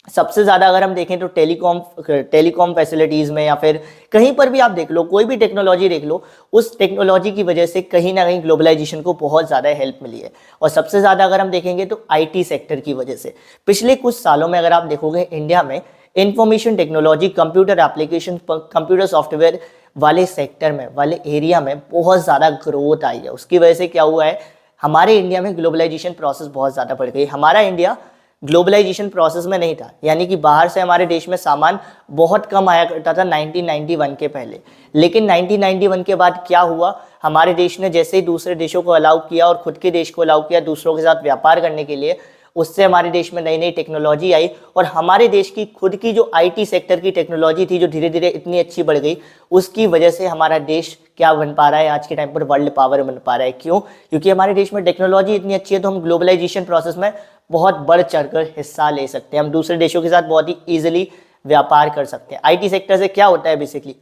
सबसे ज़्यादा अगर हम देखें तो टेलीकॉम फैसिलिटीज़ में या फिर कहीं पर भी आप देख लो, कोई भी टेक्नोलॉजी देख लो, उस टेक्नोलॉजी की वजह से कहीं ना कहीं ग्लोबलाइजेशन को बहुत ज़्यादा हेल्प मिली है। और सबसे ज़्यादा अगर हम देखेंगे तो आईटी सेक्टर की वजह से। पिछले कुछ सालों में अगर आप देखोगे इंडिया में information technology, computer application, computer software वाले सेक्टर में, वाले एरिया में बहुत ज़्यादा ग्रोथ आई है। उसकी वजह से क्या हुआ है, हमारे इंडिया में ग्लोबलाइजेशन प्रोसेस बहुत ज़्यादा बढ़ गई। हमारा इंडिया ग्लोबलाइजेशन प्रोसेस में नहीं था, यानी कि बाहर से हमारे देश में सामान बहुत कम आया करता था 1991 के पहले। लेकिन 1991 के बाद क्या हुआ, हमारे देश ने जैसे ही दूसरे देशों को अलाउ किया और खुद के देश को अलाउ किया दूसरों के साथ व्यापार करने के लिए, उससे हमारे देश में नई नई टेक्नोलॉजी आई। और हमारे देश की खुद की जो आईटी सेक्टर की टेक्नोलॉजी थी, जो धीरे धीरे इतनी अच्छी बढ़ गई, उसकी वजह से हमारा देश क्या बन पा रहा है, आज के टाइम पर वर्ल्ड पावर बन पा रहा है। क्यों? क्योंकि हमारे देश में टेक्नोलॉजी इतनी अच्छी है, तो हम ग्लोबलाइजेशन प्रोसेस में बहुत बढ़ चढ़कर हिस्सा ले सकते हैं। हम दूसरे देशों के साथ बहुत ही ईजिली व्यापार कर सकते हैं। आईटी सेक्टर से क्या होता है, बेसिकली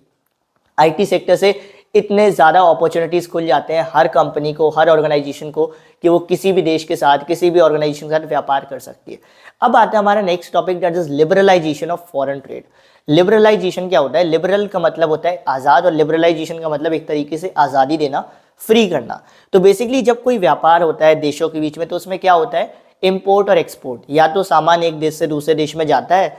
आईटी सेक्टर से इतने ज़्यादा अपॉर्चुनिटीज़ खुल जाते हैं हर कंपनी को, हर ऑर्गेनाइजेशन को, कि वो किसी भी देश के साथ, किसी भी ऑर्गेनाइजेशन के साथ व्यापार कर सकती है। अब आता है हमारा next topic, that is liberalization of foreign trade. Liberalization क्या होता है? लिबरल का मतलब होता है आज़ाद, और लिबरलाइजेशन का मतलब एक तरीके से आज़ादी देना, फ्री करना। तो बेसिकली जब कोई व्यापार होता है देशों के बीच में, तो उसमें क्या होता है, इम्पोर्ट और एक्सपोर्ट। या तो सामान एक देश से दूसरे देश में जाता है,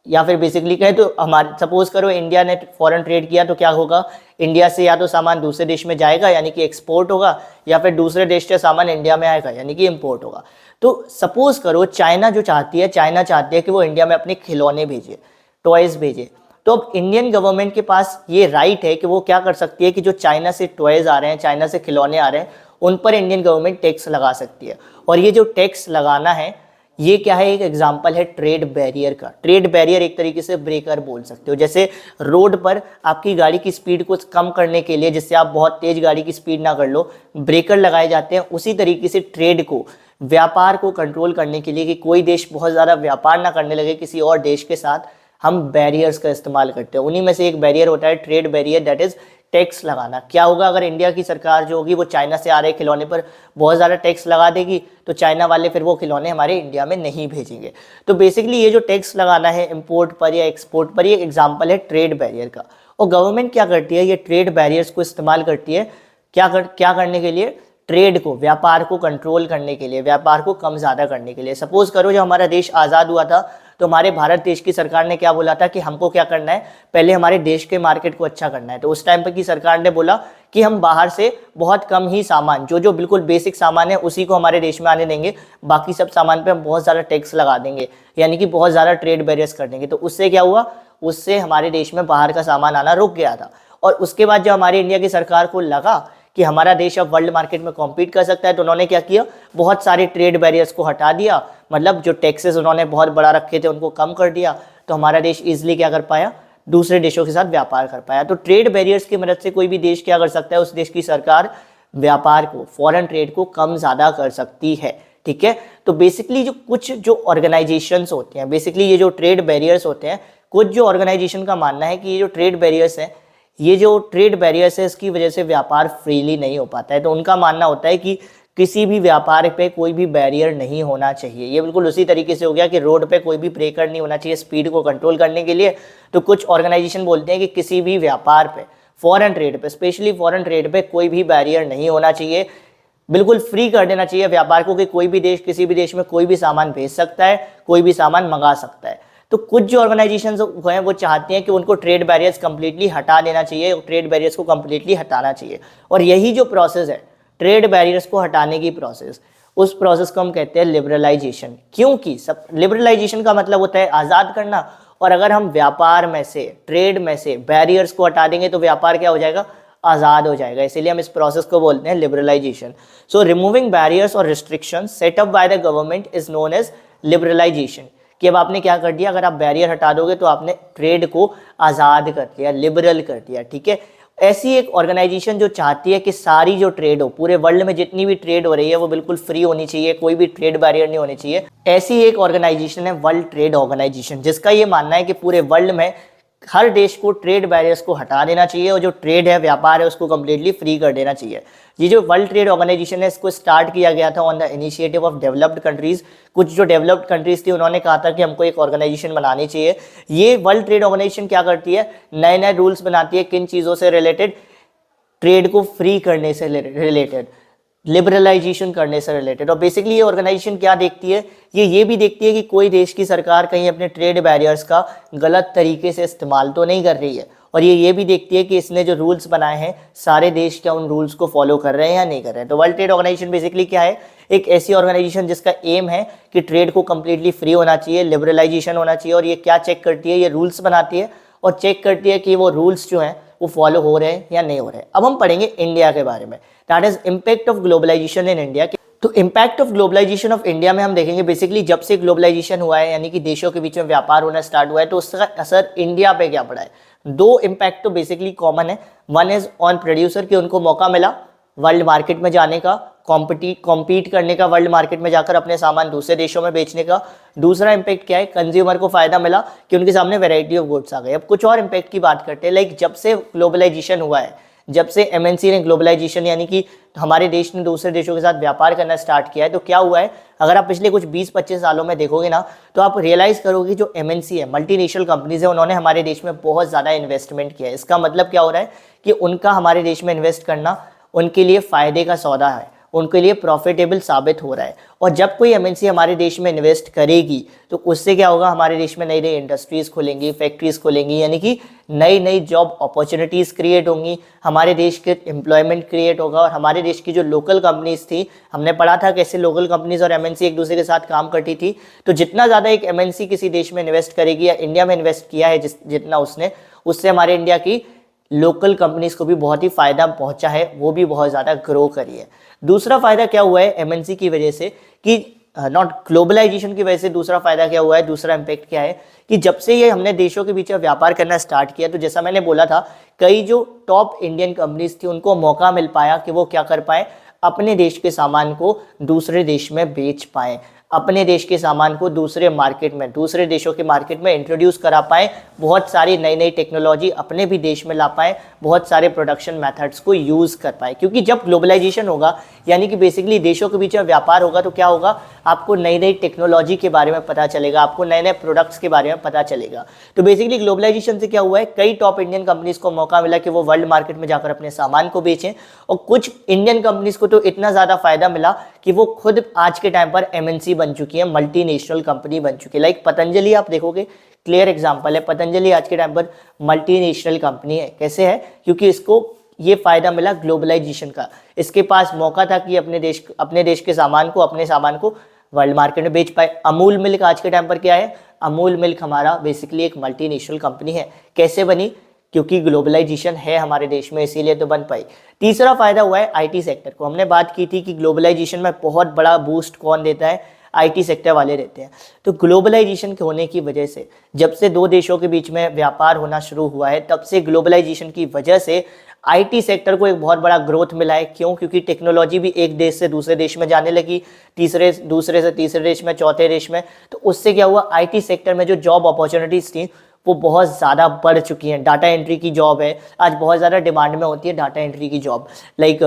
या फिर बेसिकली कहे तो हमारे, सपोज करो इंडिया ने फॉरेन ट्रेड किया तो क्या होगा, इंडिया से या तो सामान दूसरे देश में जाएगा यानी कि एक्सपोर्ट होगा, या फिर दूसरे देश से सामान इंडिया में आएगा यानी कि इम्पोर्ट होगा। तो सपोज करो चाइना जो चाहती है, चाइना चाहती है कि वो इंडिया में अपने खिलौने भेजे, टॉयज़ भेजे। तो अब इंडियन गवर्नमेंट के पास ये राइट है कि वो क्या कर सकती है कि जो चाइना से टॉयज़ आ रहे हैं, चाइना से खिलौने आ रहे हैं, उन पर इंडियन गवर्नमेंट टैक्स लगा सकती है। और ये जो टैक्स लगाना है, ये क्या है, एक एग्जांपल है ट्रेड बैरियर का। ट्रेड बैरियर एक तरीके से ब्रेकर बोल सकते हो। जैसे रोड पर आपकी गाड़ी की स्पीड को कम करने के लिए, जिससे आप बहुत तेज गाड़ी की स्पीड ना कर लो, ब्रेकर लगाए जाते हैं, उसी तरीके से ट्रेड को, व्यापार को कंट्रोल करने के लिए, कि कोई देश बहुत ज़्यादा व्यापार ना करने लगे किसी और देश के साथ, हम बैरियर्स का इस्तेमाल करते हैं। उन्हीं में से एक बैरियर होता है trade barrier, that is tax लगाना। क्या होगा अगर इंडिया की सरकार जो होगी वो चाइना से आ रहे खिलौने पर बहुत ज़्यादा टैक्स लगा देगी, तो चाइना वाले फिर वो खिलौने हमारे इंडिया में नहीं भेजेंगे। तो बेसिकली ये जो टैक्स लगाना है इंपोर्ट पर या एक्सपोर्ट पर, ये एग्जाम्पल है ट्रेड बैरियर का। और गवर्नमेंट क्या करती है, ये ट्रेड बैरियर्स को इस्तेमाल करती है क्या करने के लिए? ट्रेड को, व्यापार को कंट्रोल करने के लिए, व्यापार को कम ज़्यादा करने के लिए। सपोज करो जब हमारा देश आज़ाद हुआ था तो हमारे भारत देश की सरकार ने क्या बोला था कि हमको क्या करना है, पहले हमारे देश के मार्केट को अच्छा करना है। तो उस टाइम पर की सरकार ने बोला कि हम बाहर से बहुत कम ही सामान, जो जो बिल्कुल बेसिक सामान है उसी को हमारे देश में आने देंगे, बाकी सब सामान पे हम बहुत ज़्यादा टैक्स लगा देंगे, यानी कि बहुत ज़्यादा ट्रेड बैरियर्स कर देंगे। तो उससे क्या हुआ, उससे हमारे देश में बाहर का सामान आना रुक गया था। और उसके बाद जब हमारी इंडिया की सरकार को लगा कि हमारा देश अब वर्ल्ड मार्केट में कॉम्पीट कर सकता है, तो उन्होंने क्या किया, बहुत सारे ट्रेड बैरियर्स को हटा दिया, मतलब जो टैक्सेस उन्होंने बहुत बड़ा रखे थे उनको कम कर दिया। तो हमारा देश ईजिली क्या कर पाया, दूसरे देशों के साथ व्यापार कर पाया। तो ट्रेड बैरियर्स की मदद से कोई भी देश क्या कर सकता है, उस देश की सरकार व्यापार को, फॉरेन ट्रेड को कम ज़्यादा कर सकती है। ठीक है, तो बेसिकली जो ऑर्गेनाइजेशंस होते हैं, बेसिकली ये जो ट्रेड बैरियर्स होते हैं, कुछ जो ऑर्गेनाइजेशन का मानना है कि ये जो ट्रेड बैरियर्स है, इसकी वजह से व्यापार फ्रीली नहीं हो पाता है। तो उनका मानना होता है कि किसी भी व्यापार पे कोई भी बैरियर नहीं होना चाहिए। ये बिल्कुल उसी तरीके से हो गया कि रोड पे कोई भी ब्रेकर नहीं होना चाहिए स्पीड को कंट्रोल करने के लिए। तो कुछ ऑर्गेनाइजेशन बोलते हैं कि किसी भी व्यापार पे, फॉरेन ट्रेड पे, स्पेशली फॉरेन ट्रेड पे कोई भी बैरियर नहीं होना चाहिए, बिल्कुल फ्री कर देना चाहिए व्यापार को कि कोई भी देश किसी भी देश में कोई भी सामान भेज सकता है, कोई भी सामान मंगा सकता है। तो कुछ जो ऑर्गेनाइजेशंस हैं वो चाहती हैं कि उनको ट्रेड बैरियर्स कंप्लीटली हटा देना चाहिए, ट्रेड बैरियर्स को कंप्लीटली हटाना चाहिए। और यही जो प्रोसेस है, ट्रेड बैरियर्स को हटाने की प्रोसेस, उस प्रोसेस को हम कहते हैं लिबरलाइजेशन। क्योंकि सब लिबरलाइजेशन का मतलब होता है आज़ाद करना, और अगर हम व्यापार में से, ट्रेड में से बैरियर्स को हटा देंगे तो व्यापार क्या हो जाएगा, आज़ाद हो जाएगा। इसीलिए हम इस प्रोसेस को बोलते हैं लिबरलाइजेशन। सो रिमूविंग बैरियर्स और restrictions set up by the government is known as liberalization. कि अब आपने क्या कर दिया, अगर आप बैरियर हटा दोगे तो आपने ट्रेड को आज़ाद कर दिया, लिबरल कर दिया। ठीक है, ऐसी एक ऑर्गेनाइजेशन जो चाहती है कि सारी जो ट्रेड हो, पूरे वर्ल्ड में जितनी भी ट्रेड हो रही है वो बिल्कुल फ्री होनी चाहिए, कोई भी ट्रेड बैरियर नहीं होनी चाहिए, ऐसी एक ऑर्गेनाइजेशन है वर्ल्ड ट्रेड ऑर्गेनाइजेशन, जिसका ये मानना है कि पूरे वर्ल्ड में हर देश को ट्रेड बैरियर्स को हटा देना चाहिए और जो ट्रेड है, व्यापार है, उसको कम्प्लीटली फ्री कर देना चाहिए। ये जो वर्ल्ड ट्रेड ऑर्गेनाइजेशन है, इसको स्टार्ट किया गया था on the initiative of developed countries. कुछ जो डेवलप्ड कंट्रीज थी उन्होंने कहा था कि हमको एक ऑर्गेनाइजेशन बनानी चाहिए। ये वर्ल्ड ट्रेड ऑर्गेनाइजेशन क्या करती है, नए नए रूल्स बनाती है, किन चीज़ों से रिलेटेड, ट्रेड को फ्री करने से रिलेटेड, लिबरलाइजेशन करने से रिलेटेड। और बेसिकली ये ऑर्गेनाइजेशन क्या देखती है, ये भी देखती है कि कोई देश की सरकार कहीं अपने ट्रेड बैरियर्स का गलत तरीके से इस्तेमाल तो नहीं कर रही है, और ये भी देखती है कि इसने जो रूल्स बनाए हैं सारे देश क्या उन रूल्स को फॉलो कर रहे हैं या नहीं कर रहे हैं। तो वर्ल्ड ट्रेड ऑर्गेनाइजेशन बेसिकली क्या है, एक ऐसी ऑर्गेनाइजेशन जिसका एम है कि ट्रेड को कम्प्लीटली फ्री होना चाहिए, लिबरलाइजेशन होना चाहिए। और ये क्या चेक करती है, ये रूल्स बनाती है और चेक करती है कि वो रूल्स जो हैं वो फॉलो हो रहे हैं या नहीं हो रहे हैं। अब हम पढ़ेंगे इंडिया के बारे में, that is impact of globalisation in India. तो impact of globalisation of India में हम देखेंगे बेसिकली जब से ग्लोबलाइजेशन हुआ है, यानी कि देशों के बीच में व्यापार होना स्टार्ट हुआ है, तो उसका असर इंडिया पे क्या पड़ा है। दो इम्पैक्ट तो बेसिकली कॉमन है, वन इज ऑन प्रोड्यूसर कि उनको मौका मिला वर्ल्ड मार्केट में जाने का, कॉम्पीट करने का, वर्ल्ड मार्केट में जाकर अपने सामान दूसरे देशों में बेचने का। दूसरा इम्पैक्ट क्या है, कंज्यूमर को फायदा मिला कि उनके सामने वैरायटी ऑफ गुड्स आ गए। अब कुछ और इम्पैक्ट की बात करते हैं, लाइक जब से ग्लोबलाइजेशन हुआ है, जब से एमएनसी ने ग्लोबलाइजेशन यानी कि हमारे देश ने दूसरे देशों के साथ व्यापार करना स्टार्ट किया है, तो क्या हुआ है, अगर आप पिछले कुछ 20-25 सालों में देखोगे ना, तो आप रियलाइज़ करोगे जो एमएनसी है, मल्टीनेशनल कंपनीज है, उन्होंने हमारे देश में बहुत ज़्यादा इन्वेस्टमेंट किया है। इसका मतलब क्या हो रहा है कि उनका हमारे देश में इन्वेस्ट करना उनके लिए फ़ायदे का सौदा है, उनके लिए प्रॉफिटेबल साबित हो रहा है। और जब कोई एमएनसी हमारे देश में इन्वेस्ट करेगी तो उससे क्या होगा, हमारे देश में नई नई इंडस्ट्रीज़ खुलेंगी, फैक्ट्रीज़ खुलेंगी, यानी कि नई नई जॉब अपॉर्चुनिटीज़ क्रिएट होंगी, हमारे देश के एम्प्लॉयमेंट क्रिएट होगा। और हमारे देश की जो लोकल कंपनीज थी, हमने पढ़ा था कैसे लोकल कंपनीज और एमएनसी एक दूसरे के साथ काम करती थी। तो जितना ज़्यादा एक एमएनसी किसी देश में इन्वेस्ट करेगी या इंडिया में इन्वेस्ट किया है जितना उसने, उससे हमारे इंडिया की लोकल कंपनीज को भी बहुत ही फ़ायदा पहुंचा है, वो भी बहुत ज़्यादा ग्रो करी है। दूसरा फ़ायदा क्या हुआ है एमएनसी की वजह से, कि नॉट ग्लोबलाइजेशन की वजह से दूसरा फ़ायदा क्या हुआ है, दूसरा इम्पैक्ट क्या है कि जब से ये हमने देशों के बीच में व्यापार करना स्टार्ट किया, तो जैसा मैंने बोला था, कई जो टॉप इंडियन कंपनीज थी उनको मौका मिल पाया कि वो क्या कर पाए, अपने देश के सामान को दूसरे देश में बेच पाएँ। अपने देश के सामान को दूसरे मार्केट में, दूसरे देशों के मार्केट में इंट्रोड्यूस करा पाएँ, बहुत सारी नई नई टेक्नोलॉजी अपने भी देश में ला पाएँ, बहुत सारे प्रोडक्शन मेथड्स को यूज़ कर पाए। क्योंकि जब ग्लोबलाइजेशन होगा यानी कि बेसिकली देशों के बीच में व्यापार होगा तो क्या होगा, आपको नई नई टेक्नोलॉजी के बारे में पता चलेगा, आपको नए नए प्रोडक्ट्स के बारे में पता चलेगा। तो बेसिकली ग्लोबलाइजेशन से क्या हुआ है, कई टॉप इंडियन कंपनीज को मौका मिला कि वो वर्ल्ड मार्केट में जाकर अपने सामान को बेचें, और कुछ इंडियन कंपनीज को तो इतना ज़्यादा फायदा मिला कि वो खुद आज के टाइम पर एमएनसी बन चुकी है, मल्टीनेशनल कंपनी बन चुकी है। लाइक पतंजलि आप देखोगे, क्लियर एग्जाम्पल है, पतंजलि आज के टाइम पर मल्टीनेशनल कंपनी है। कैसे है, क्योंकि इसको ये फायदा मिला ग्लोबलाइजेशन का। इसके पास मौका था कि अपने देश के सामान को, अपने सामान को वर्ल्ड मार्केट में बेच पाए। अमूल मिल्क आज के टाइम पर क्या है, अमूल मिल्क हमारा बेसिकली एक मल्टीनेशनल कंपनी है। कैसे बनी, क्योंकि ग्लोबलाइजेशन है हमारे देश में, इसीलिए तो बन पाई। तीसरा फायदा हुआ है आईटी सेक्टर को। हमने बात की थी कि ग्लोबलाइजेशन में बहुत बड़ा बूस्ट कौन देता है, आईटी सेक्टर वाले रहते हैं। तो ग्लोबलाइजेशन के होने की वजह से, जब से दो देशों के बीच में व्यापार होना शुरू हुआ है, तब से ग्लोबलाइजेशन की वजह से आईटी सेक्टर को एक बहुत बड़ा ग्रोथ मिला है। क्यों, क्योंकि टेक्नोलॉजी भी एक देश से दूसरे देश में जाने लगी, दूसरे से तीसरे देश में, चौथे देश में। तो उससे क्या हुआ, आईटी सेक्टर में जो जॉब अपॉर्चुनिटीज थी वो बहुत ज़्यादा बढ़ चुकी हैं। डाटा एंट्री की जॉब है, आज बहुत ज़्यादा डिमांड में होती है डाटा एंट्री की जॉब, लाइक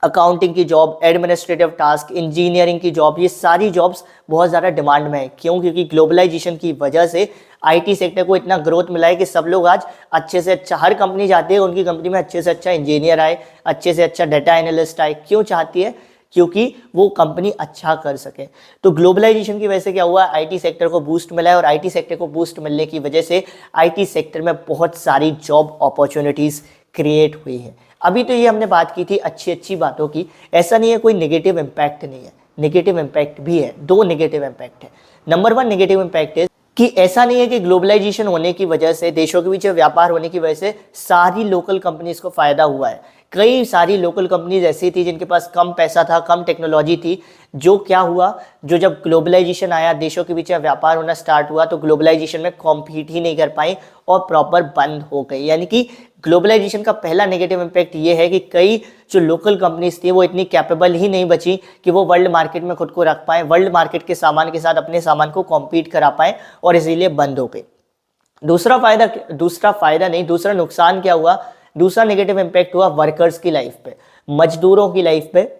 अकाउंटिंग की जॉब, एडमिनिस्ट्रेटिव टास्क, इंजीनियरिंग की जॉब, ये सारी जॉब्स बहुत ज़्यादा डिमांड में है। क्यों, क्योंकि ग्लोबलाइजेशन की वजह से आईटी सेक्टर को इतना ग्रोथ मिला है कि सब लोग आज अच्छे से अच्छा, हर कंपनी चाहती है उनकी कंपनी में अच्छे से अच्छा इंजीनियर आए, अच्छे से अच्छा डाटा एनालिस्ट आए। क्यों चाहती है, क्योंकि वो कंपनी अच्छा कर सके। तो ग्लोबलाइजेशन की वजह से क्या हुआ, आईटी सेक्टर को बूस्ट मिला है, और आईटी सेक्टर को बूस्ट मिलने की वजह से आईटी सेक्टर में बहुत सारी जॉब अपॉर्चुनिटीज़ क्रिएट हुई है। अभी तो ये हमने बात की थी अच्छी अच्छी बातों की, ऐसा नहीं है कोई नेगेटिव इम्पैक्ट नहीं है, नेगेटिव इम्पैक्ट भी है। दो नेगेटिव इम्पैक्ट है। नंबर 1 नेगेटिव इम्पैक्ट है कि ऐसा नहीं है कि ग्लोबलाइजेशन होने की वजह से, देशों के बीच व्यापार होने की वजह से सारी लोकल कंपनीज को फायदा हुआ है। कई सारी लोकल कंपनीज ऐसी थी जिनके पास कम पैसा था, कम टेक्नोलॉजी थी, जो क्या हुआ, जो जब ग्लोबलाइजेशन आया, देशों के बीच में व्यापार होना स्टार्ट हुआ, तो ग्लोबलाइजेशन में कॉम्पीट ही नहीं कर पाई और प्रॉपर बंद हो गई। यानी कि ग्लोबलाइजेशन का पहला नेगेटिव इम्पैक्ट ये है कि कई जो लोकल कंपनीज थी वो इतनी कैपेबल ही नहीं बची कि वो वर्ल्ड मार्केट में खुद को रख पाएँ, वर्ल्ड मार्केट के सामान के साथ अपने सामान को कॉम्पीट करा पाएँ, और इसीलिए बंद हो गई। दूसरा नुकसान क्या हुआ, दूसरा नेगेटिव इम्पैक्ट हुआ वर्कर्स की लाइफ पे, मजदूरों की लाइफ पे।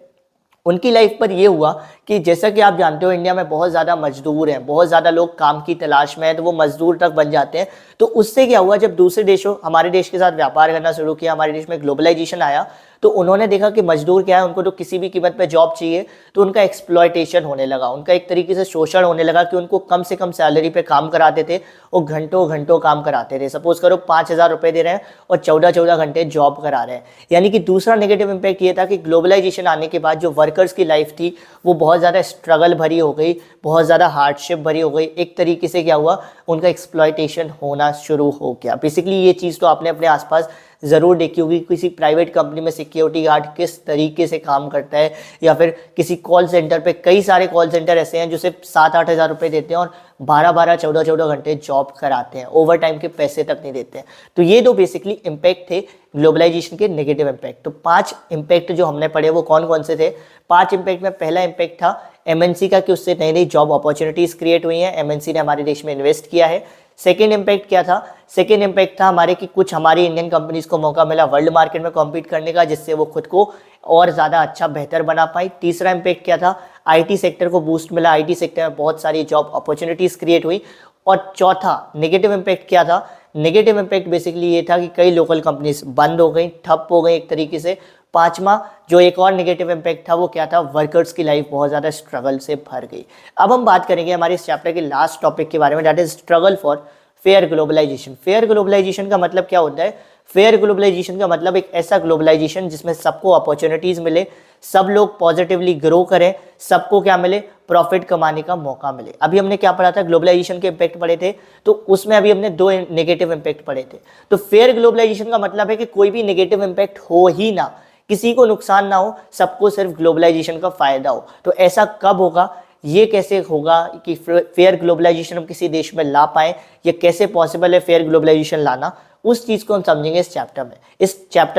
उनकी लाइफ पर यह हुआ कि जैसा कि आप जानते हो इंडिया में बहुत ज़्यादा मजदूर हैं, बहुत ज़्यादा लोग काम की तलाश में हैं, तो वो मजदूर तक बन जाते हैं। तो उससे क्या हुआ, जब दूसरे देशों, हमारे देश के साथ व्यापार करना शुरू किया, हमारे देश में ग्लोबलाइजेशन आया, तो उन्होंने देखा कि मजदूर क्या है, उनको तो किसी भी कीमत पे जॉब चाहिए, तो उनका एक्सप्लॉयटेशन होने लगा, उनका एक तरीके से शोषण होने लगा कि उनको कम से कम सैलरी पे काम कराते थे और घंटों घंटों काम कराते थे। सपोज करो 5,000 रुपये दे रहे हैं और 14-14 घंटे जॉब करा रहे हैं। यानी कि दूसरा नेगेटिव इम्पैक्ट ये था कि ग्लोबलाइजेशन आने के बाद जो वर्कर्स की लाइफ थी वो बहुत ज़्यादा स्ट्रगल भरी हो गई, बहुत ज़्यादा हार्डशिप भरी हो गई। एक तरीके से क्या हुआ, उनका एक्सप्लॉयटेशन होना शुरू हो गया। बेसिकली ये चीज़ तो आपने अपने आसपास ज़रूर देखी होगी, किसी प्राइवेट कंपनी में सिक्योरिटी गार्ड किस तरीके से काम करता है, या फिर किसी कॉल सेंटर पे, कई सारे कॉल सेंटर ऐसे हैं जो सिर्फ 7-8 हज़ार रुपये देते हैं और 12-12, 14-14 घंटे जॉब कराते हैं, ओवर टाइम के पैसे तक नहीं देते हैं। तो ये दो बेसिकली इम्पैक्ट थे ग्लोबलाइजेशन के नेगेटिव इम्पैक्ट। तो 5 इम्पैक्ट जो हमने पढ़े वो कौन कौन से थे। 5 इम्पैक्ट में पहला इम्पैक्ट था एमएनसी का, कि उससे नई नई जॉब अपॉर्चुनिटीज़ क्रिएट हुई हैं, एमएनसी ने हमारे देश में इन्वेस्ट किया है। सेकेंड इम्पैक्ट क्या था, सेकेंड इम्पैक्ट था हमारे कि कुछ हमारी इंडियन कंपनीज को मौका मिला वर्ल्ड मार्केट में कॉम्पीट करने का, जिससे वो खुद को और ज़्यादा अच्छा बेहतर बना पाई। तीसरा इम्पैक्ट क्या था, आईटी सेक्टर को बूस्ट मिला, आईटी सेक्टर में बहुत सारी जॉब अपॉर्चुनिटीज़ क्रिएट हुई। और चौथा नेगेटिव इम्पैक्ट क्या था, नेगेटिव इम्पैक्ट बेसिकली ये था कि कई लोकल कंपनीज बंद हो गई, ठप हो गई एक तरीके से। पांचवा जो एक और नेगेटिव इम्पैक्ट था वो क्या था, वर्कर्स की लाइफ बहुत ज़्यादा स्ट्रगल से भर गई। अब हम बात करेंगे हमारे इस चैप्टर के लास्ट टॉपिक के बारे में, that is struggle for fair globalization. Fair globalization का मतलब क्या होता है, फेयर ग्लोबलाइजेशन का मतलब एक ऐसा ग्लोबलाइजेशन जिसमें सबको अपॉर्चुनिटीज़ मिले, सब लोग पॉजिटिवली ग्रो करें, सबको क्या मिले, प्रॉफिट कमाने का मौका मिले। अभी हमने क्या पढ़ा था, ग्लोबलाइजेशन के इम्पैक्ट पढ़े थे, तो उसमें अभी हमने 2 नेगेटिव इम्पैक्ट पढ़े थे। तो फेयर ग्लोबलाइजेशन का मतलब है कि कोई भी नेगेटिव इम्पैक्ट हो ही ना, किसी को नुकसान ना हो, सबको सिर्फ ग्लोबलाइजेशन का फायदा हो। तो ऐसा कब होगा, ये कैसे होगा कि फेयर ग्लोबलाइजेशन हम किसी देश में ला पाएँ, ये कैसे पॉसिबल है फेयर ग्लोबलाइजेशन लाना, उस चीज़ को हम समझेंगे इस चैप्टर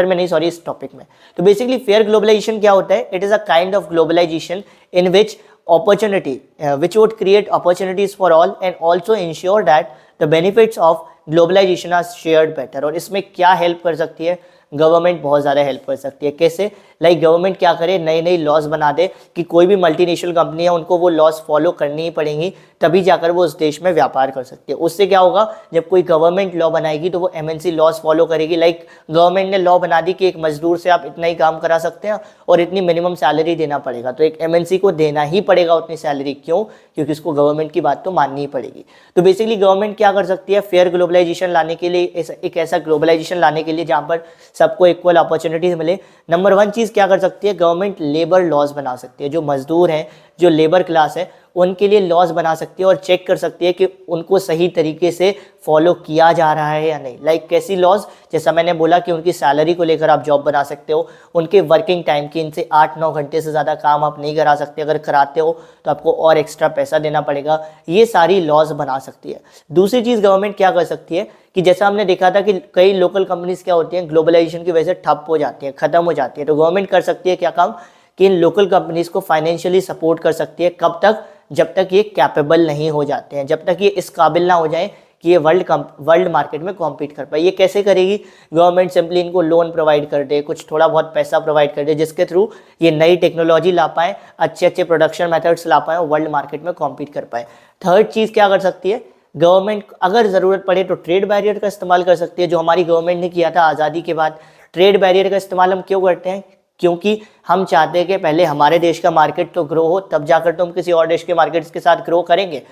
में नहीं, इस टॉपिक में। तो बेसिकली फेयर ग्लोबलाइजेशन क्या होता है, it is a kind of globalisation in which opportunity which would create opportunities for all and also ensure that the benefits of globalization are shared better. और इसमें क्या हेल्प कर सकती है, गवर्नमेंट बहुत ज़्यादा हेल्प कर सकती है। कैसे? लाइक गवर्नमेंट क्या करे, नई नई लॉज बना दे कि कोई भी मल्टीनेशनल कंपनी है उनको वो लॉज फॉलो करनी ही पड़ेंगी, तभी जाकर वो उस देश में व्यापार कर सकती है। उससे क्या होगा, जब कोई गवर्नमेंट लॉ बनाएगी तो वो एमएनसी लॉज फॉलो करेगी। लाइक गवर्नमेंट ने लॉ बना दी कि एक मजदूर से आप इतना ही काम करा सकते हैं और इतनी मिनिमम सैलरी देना पड़ेगा, तो एक एमएनसी को देना ही पड़ेगा उतनी सैलरी। क्यों? क्योंकि उसको गवर्नमेंट की बात तो माननी ही पड़ेगी। तो बेसिकली गवर्नमेंट क्या कर सकती है, फेयर ग्लोबलाइजेशन लाने के लिए, एक ऐसा ग्लोबलाइजेशन लाने के लिए जहाँ पर सबको इक्वल अपॉर्चुनिटीज मिले। नंबर 1 चीज़ क्या कर सकती है, गवर्नमेंट लेबर लॉज बना सकती है। जो मजदूर हैं, जो लेबर क्लास है, उनके लिए लॉज बना सकती है और चेक कर सकती है कि उनको सही तरीके से फॉलो किया जा रहा है या नहीं। लाइक कैसी लॉज, जैसा मैंने बोला कि उनकी सैलरी को लेकर आप जॉब बना सकते हो, उनके वर्किंग टाइम की, इनसे 8-9 घंटे से ज़्यादा काम आप नहीं करा सकते, अगर कराते हो तो आपको और एक्स्ट्रा पैसा देना पड़ेगा। ये सारी लॉज बना सकती है। दूसरी चीज़ गवर्नमेंट क्या कर सकती है कि जैसा हमने देखा था कि कई लोकल कंपनीज क्या होती हैं, ग्लोबलाइजेशन की वजह से ठप हो जाती हैं, ख़त्म हो जाती है। तो गवर्नमेंट कर सकती है क्या काम कि इन लोकल कंपनीज को फाइनेंशियली सपोर्ट कर सकती है। कब तक? जब तक ये कैपेबल नहीं हो जाते हैं, जब तक ये इस काबिल ना हो जाए कि ये वर्ल्ड मार्केट में कॉम्पीट कर पाए। ये कैसे करेगी? गवर्नमेंट सिंपली इनको लोन प्रोवाइड कर दे, कुछ थोड़ा बहुत पैसा प्रोवाइड कर दे, जिसके थ्रू ये नई टेक्नोलॉजी ला पाए, अच्छे अच्छे प्रोडक्शन मेथड्स ला पाए और वर्ल्ड मार्केट में कॉम्पीट कर पाए। थर्ड चीज़ क्या कर सकती है गवर्नमेंट, अगर ज़रूरत पड़े तो ट्रेड बैरियर का इस्तेमाल कर सकती है, जो हमारी गवर्नमेंट ने किया था आज़ादी के बाद। ट्रेड बैरियर का इस्तेमाल हम क्यों करते हैं? क्योंकि हम चाहते हैं कि पहले हमारे देश का मार्केट तो ग्रो हो, तब जाकर तो हम किसी और देश के मार्केट्स के साथ ग्रो करेंगे,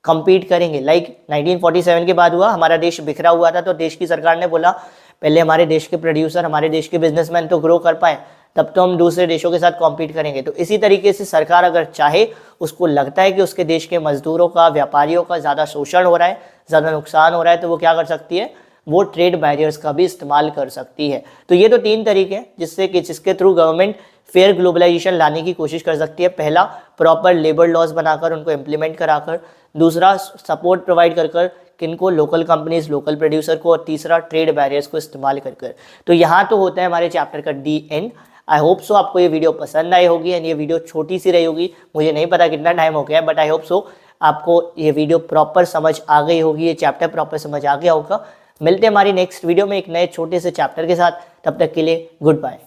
compete करेंगे। लाइक 1947 के बाद हुआ, हमारा देश बिखरा हुआ था, तो देश की सरकार ने बोला पहले हमारे देश के प्रोड्यूसर, हमारे देश के बिजनेसमैन तो ग्रो कर पाए, तब तो हम दूसरे देशों के साथ कॉम्पीट करेंगे। तो इसी तरीके से सरकार अगर चाहे, उसको लगता है कि उसके देश के मजदूरों का, व्यापारियों का ज़्यादा शोषण हो रहा है, ज़्यादा नुकसान हो रहा है, तो वो क्या कर सकती है, वो ट्रेड बैरियर्स का भी इस्तेमाल कर सकती है। तो ये तो 3 तरीके हैं जिसके थ्रू गवर्नमेंट फेयर ग्लोबलाइजेशन लाने की कोशिश कर सकती है। पहला, प्रॉपर लेबर लॉज बनाकर उनको इम्प्लीमेंट कराकर। दूसरा, सपोर्ट प्रोवाइड कर किनको, लोकल कंपनीज, लोकल प्रोड्यूसर को। और तीसरा, ट्रेड बैरियर्स को इस्तेमाल कर। तो यहाँ तो होता है हमारे चैप्टर का D and. I hope so आपको ये वीडियो पसंद आई होगी एंड ये वीडियो छोटी सी रही होगी, मुझे नहीं पता कितना टाइम हो गया है, बट आई होप सो आपको ये वीडियो प्रॉपर समझ आ गई होगी, ये चैप्टर प्रॉपर समझ आ गया होगा। मिलते हैं हमारी नेक्स्ट वीडियो में एक नए छोटे से चैप्टर के साथ, तब तक के लिए गुड बाय।